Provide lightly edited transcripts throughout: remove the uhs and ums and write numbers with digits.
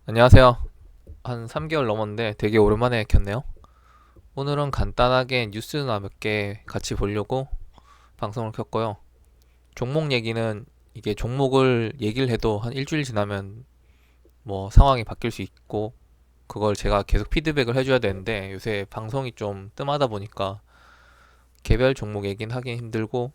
안녕하세요. 한 3개월 넘었는데 되게 오랜만에 켰네요. 오늘은 간단하게 뉴스나 몇 개 같이 보려고 방송을 켰고요. 종목 얘기는 이게 종목을 얘기를 해도 한 일주일 지나면 뭐 상황이 바뀔 수 있고 그걸 제가 계속 피드백을 해줘야 되는데 요새 방송이 좀 뜸하다 보니까 개별 종목 얘기는 하긴 힘들고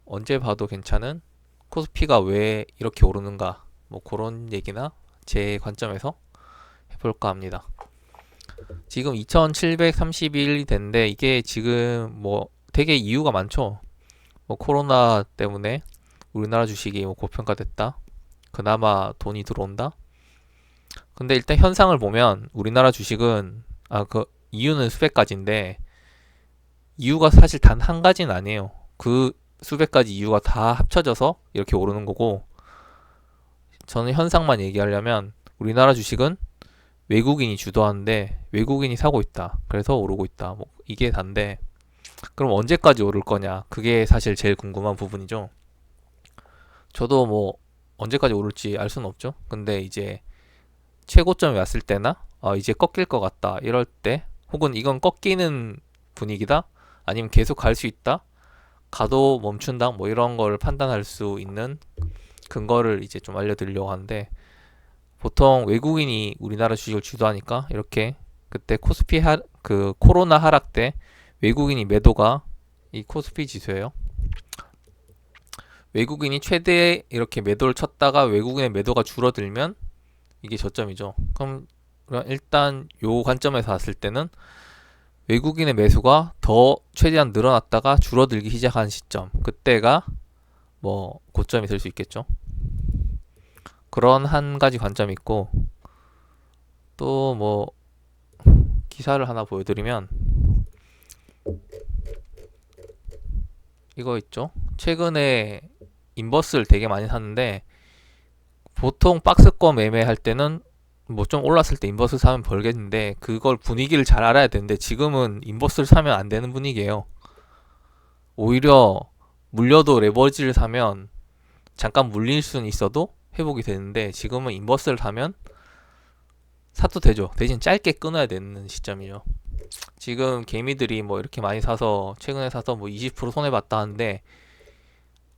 언제 봐도 괜찮은 코스피가 왜 이렇게 오르는가 뭐 그런 얘기나 제 관점에서 해볼까 합니다. 지금 2731이 됐는데 이게 지금 뭐 되게 이유가 많죠. 뭐 코로나 때문에 우리나라 주식이 뭐 고평가됐다. 그나마 돈이 들어온다. 근데 일단 현상을 보면 우리나라 주식은 그 이유는 수백 가지인데 이유가 사실 단 한 가지는 아니에요. 그 수백 가지 이유가 다 합쳐져서 이렇게 오르는 거고 저는 현상만 얘기하려면 우리나라 주식은 외국인이 주도하는데 외국인이 사고 있다. 그래서 오르고 있다. 뭐 이게 단데 그럼 언제까지 오를 거냐? 그게 사실 제일 궁금한 부분이죠. 저도 뭐 언제까지 오를지 알 수는 없죠. 근데 이제 최고점이 왔을 때나 이제 꺾일 것 같다 이럴 때 혹은 이건 꺾이는 분위기다 아니면 계속 갈 수 있다 가도 멈춘다 뭐 이런 걸 판단할 수 있는 근거를 이제 좀 알려드리려고 하는데 보통 외국인이 우리나라 주식을 주도하니까 이렇게 그때 그 코로나 하락 때 외국인이 매도가 이 코스피 지수예요. 외국인이 최대 이렇게 매도를 쳤다가 외국인의 매도가 줄어들면 이게 저점이죠. 그럼 일단 요 관점에서 봤을 때는 외국인의 매수가 더 최대한 늘어났다가 줄어들기 시작한 시점 그때가 뭐 고점이 될 수 있겠죠. 그런 한 가지 관점이 있고 또 뭐 기사를 하나 보여드리면 이거 있죠. 최근에 인버스를 되게 많이 샀는데 보통 박스권 매매할 때는 뭐 좀 올랐을 때 인버스 사면 벌겠는데 그걸 분위기를 잘 알아야 되는데 지금은 인버스를 사면 안 되는 분위기예요. 오히려 물려도 레버리지를 사면 잠깐 물릴 수는 있어도 회복이 되는데 지금은 인버스를 사면 사도 되죠. 대신 짧게 끊어야 되는 시점이죠. 지금 개미들이 뭐 이렇게 많이 사서 최근에 사서 뭐 20% 손해 봤다 하는데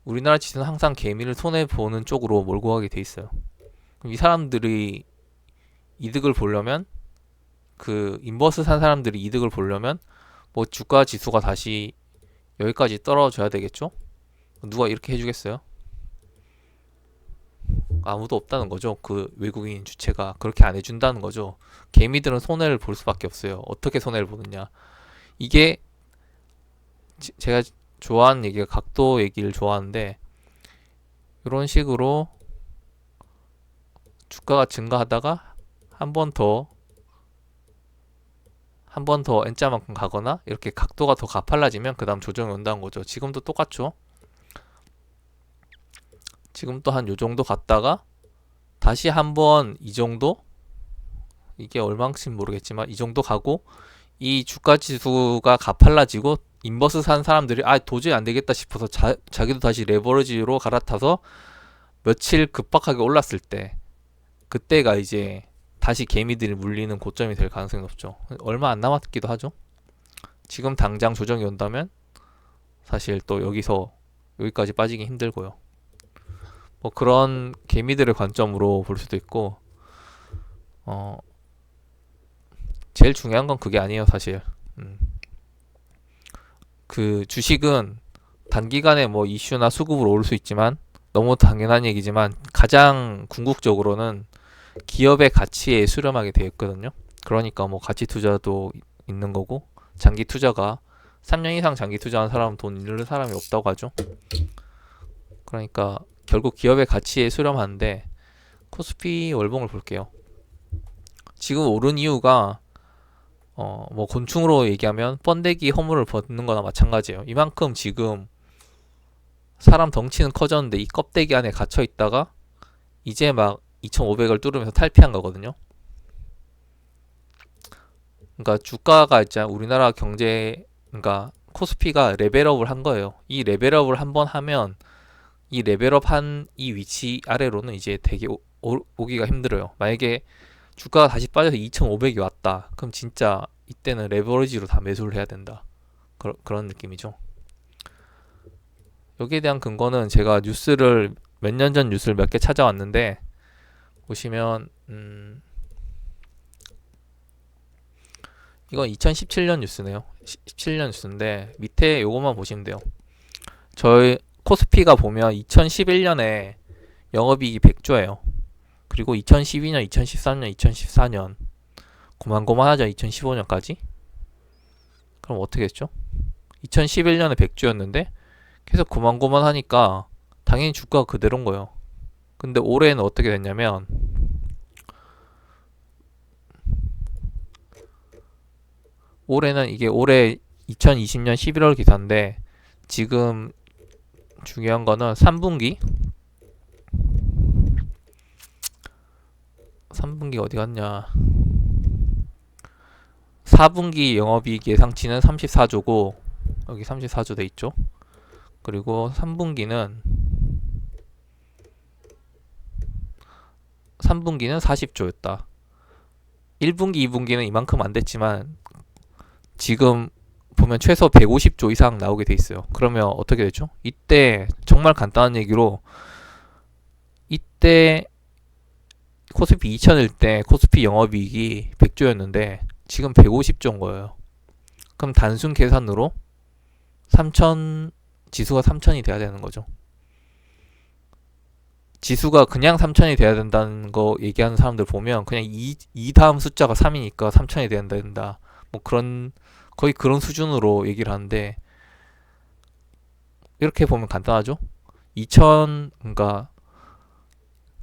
우리나라 지수는 항상 개미를 손해 보는 쪽으로 몰고 가게 돼 있어요. 이 사람들이 이득을 보려면 그 인버스 산 사람들이 이득을 보려면 뭐 주가 지수가 다시 여기까지 떨어져야 되겠죠? 누가 이렇게 해주겠어요? 아무도 없다는 거죠. 그 외국인 주체가 그렇게 안 해준다는 거죠. 개미들은 손해를 볼 수밖에 없어요. 어떻게 손해를 보느냐? 이게 제가 좋아하는 얘기가 각도 얘기를 좋아하는데 이런 식으로 주가가 증가하다가 한 번 더 한 번 더 N자만큼 가거나 이렇게 각도가 더 가팔라지면 그 다음 조정이 온다는 거죠. 지금도 똑같죠. 지금 또 한 요 정도 갔다가 다시 한 번 이 정도 이게 얼마인지 모르겠지만 이 정도 가고 이 주가 지수가 가팔라지고 인버스 산 사람들이 도저히 안 되겠다 싶어서 자기도 다시 레버리지로 갈아타서 며칠 급박하게 올랐을 때 그때가 이제 다시 개미들이 물리는 고점이 될 가능성이 높죠. 얼마 안 남았기도 하죠. 지금 당장 조정이 온다면 사실 또 여기서 여기까지 빠지기 힘들고요. 뭐 그런 개미들의 관점으로 볼 수도 있고 어 제일 중요한 건 그게 아니에요 사실. 음. 그 주식은 단기간에 뭐 이슈나 수급으로 오를 수 있지만 너무 당연한 얘기지만 가장 궁극적으로는 기업의 가치에 수렴하게 되어 있거든요. 그러니까 뭐 가치 투자도 있는 거고 장기 투자가 3년 이상 장기 투자한 사람은 돈 잃는 사람이 없다고 하죠. 그러니까 결국 기업의 가치에 수렴하는데 코스피 월봉을 볼게요. 지금 오른 이유가 뭐 곤충으로 얘기하면 번데기 허물을 벗는 거나 마찬가지예요. 이만큼 지금 사람 덩치는 커졌는데 이 껍데기 안에 갇혀 있다가 이제 막 2,500을 뚫으면서 탈피한 거거든요. 그러니까 주가가 있잖아. 우리나라 경제 그러니까 코스피가 레벨업을 한 거예요. 이 레벨업을 한번 하면 이 레벨업 한 이 위치 아래로는 이제 되게 오기가 힘들어요. 만약에 주가가 다시 빠져서 2,500이 왔다. 그럼 진짜 이때는 레버리지로 다 매수를 해야 된다. 그런 느낌이죠. 여기에 대한 근거는 제가 뉴스를 몇 년 전 뉴스를 몇 개 찾아왔는데 보시면 이건 2017년 뉴스네요. 17년 뉴스인데 밑에 요것만 보시면 돼요. 저희 코스피가 보면 2011년에 영업이익이 100조예요. 그리고 2012년, 2013년, 2014년 고만고만하죠. 2015년까지. 그럼 어떻게 했죠? 2011년에 100조였는데 계속 고만고만하니까 당연히 주가가 그대로인 거예요. 근데 올해는 어떻게 됐냐면 올해는 이게 올해 2020년 11월 기사인데 지금 중요한 거는 3분기 어디 갔냐. 4분기 영업이익 예상치는 34조고 여기 34조 돼 있죠. 그리고 3분기는 40조였다. 1분기, 2분기는 이만큼 안 됐지만 지금 보면 최소 150조 이상 나오게 돼 있어요. 그러면 어떻게 되죠? 이때 정말 간단한 얘기로 이때 코스피 2000일 때 코스피 영업이익이 100조였는데 지금 150조인 거예요. 그럼 단순 계산으로 3000 지수가 3000이 돼야 되는 거죠. 지수가 그냥 3000이 돼야 된다는 거 얘기하는 사람들 보면 그냥 2 다음 숫자가 3이니까 3000이 돼야 된다. 뭐 그런 거의 그런 수준으로 얘기를 하는데 이렇게 보면 간단하죠. 2000 그러니까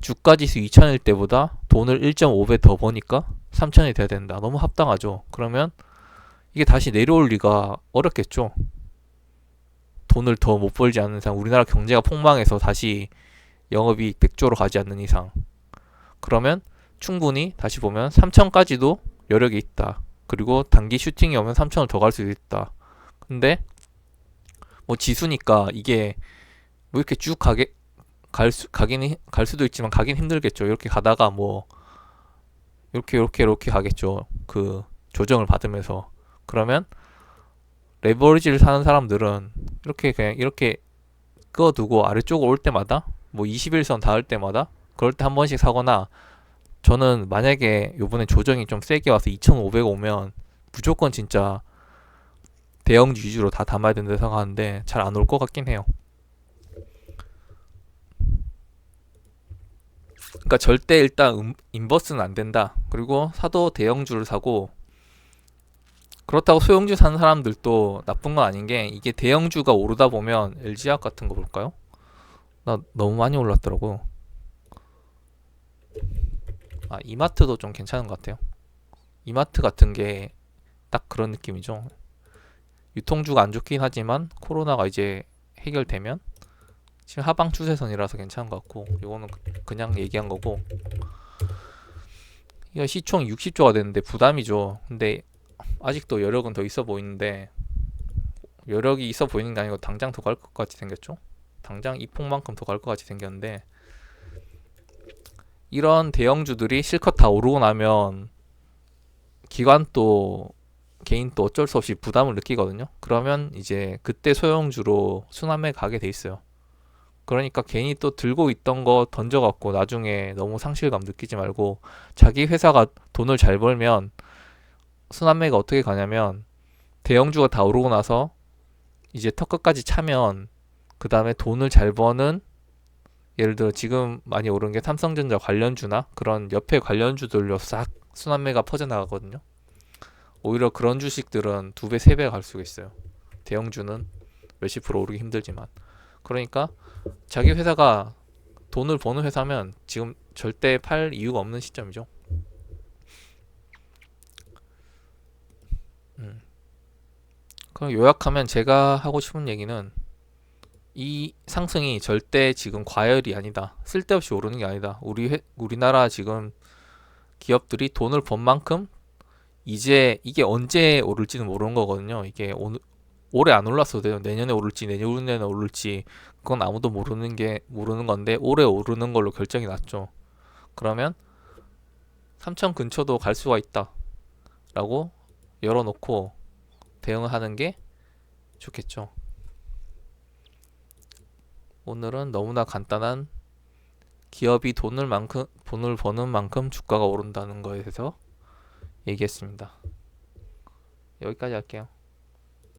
주가지수 2000일 때보다 돈을 1.5배 더 버니까 3000이 돼야 된다. 너무 합당하죠. 그러면 이게 다시 내려올 리가 어렵겠죠. 돈을 더 못 벌지 않는 이상 우리나라 경제가 폭망해서 다시 영업이익 100조로 가지 않는 이상 그러면 충분히 다시 보면 3000까지도 여력이 있다. 그리고 단기 슈팅이 오면 3000을 더 갈 수도 있다. 근데 뭐 지수니까 이게 뭐 이렇게 쭉 갈 수도 있지만 가긴 힘들겠죠. 이렇게 가다가 뭐 이렇게 가겠죠. 그 조정을 받으면서. 그러면 레버리지를 사는 사람들은 이렇게 그냥 이렇게 끄어두고 아래쪽으로 올 때마다 뭐 21선 닿을 때마다 그럴 때 한 번씩 사거나 저는 만약에 요번에 조정이 좀 세게 와서 2,500 오면 무조건 진짜 대형주 위주로 다 담아야 된다 생각하는데 잘 안 올 것 같긴 해요. 그러니까 절대 일단 인버스는 안 된다. 그리고 사도 대형주를 사고 그렇다고 소형주 사는 사람들도 나쁜 건 아닌 게 이게 대형주가 오르다 보면 LG화학 같은 거 볼까요? 나 너무 많이 올랐더라고. 아, 이마트도 좀 괜찮은 것 같아요. 이마트 같은 게 딱 그런 느낌이죠. 유통주가 안 좋긴 하지만 코로나가 이제 해결되면 지금 하방 추세선이라서 괜찮은 것 같고 이거는 그냥 얘기한 거고 이거 시총 60조가 됐는데 부담이죠. 근데 아직도 여력은 더 있어 보이는데 여력이 있어 보이는 게 아니고 당장 더 갈 것 같이 생겼죠. 당장 이 폭만큼 더 갈 것 같이 생겼는데 이런 대형주들이 실컷 다 오르고 나면 기관도 개인도 어쩔 수 없이 부담을 느끼거든요. 그러면 이제 그때 소형주로 순환매 가게 돼 있어요. 그러니까 괜히 또 들고 있던 거 던져갖고 나중에 너무 상실감 느끼지 말고 자기 회사가 돈을 잘 벌면 순환매가 어떻게 가냐면 대형주가 다 오르고 나서 이제 턱끝까지 차면 그 다음에 돈을 잘 버는 예를 들어 지금 많이 오른 게 삼성전자 관련주나 그런 옆에 관련주들로 싹 순환매가 퍼져나가거든요. 오히려 그런 주식들은 2배, 3배 갈 수가 있어요. 대형주는 몇십 프로 오르기 힘들지만. 그러니까 자기 회사가 돈을 버는 회사면 지금 절대 팔 이유가 없는 시점이죠. 그럼 요약하면 제가 하고 싶은 얘기는 이 상승이 절대 지금 과열이 아니다. 쓸데없이 오르는 게 아니다. 우리나라 지금 기업들이 돈을 번 만큼 이제 이게 언제 오를지는 모르는 거거든요. 이게 올해 안 올랐어도 돼요. 내년에 오를지 내년에 오를지 그건 아무도 모르는 건데 올해 오르는 걸로 결정이 났죠. 그러면 3천 근처도 갈 수가 있다 라고 열어놓고 대응하는 게 좋겠죠. 오늘은 너무나 간단한 기업이 돈을 버는 만큼 주가가 오른다는 거에 대해서 얘기했습니다. 여기까지 할게요.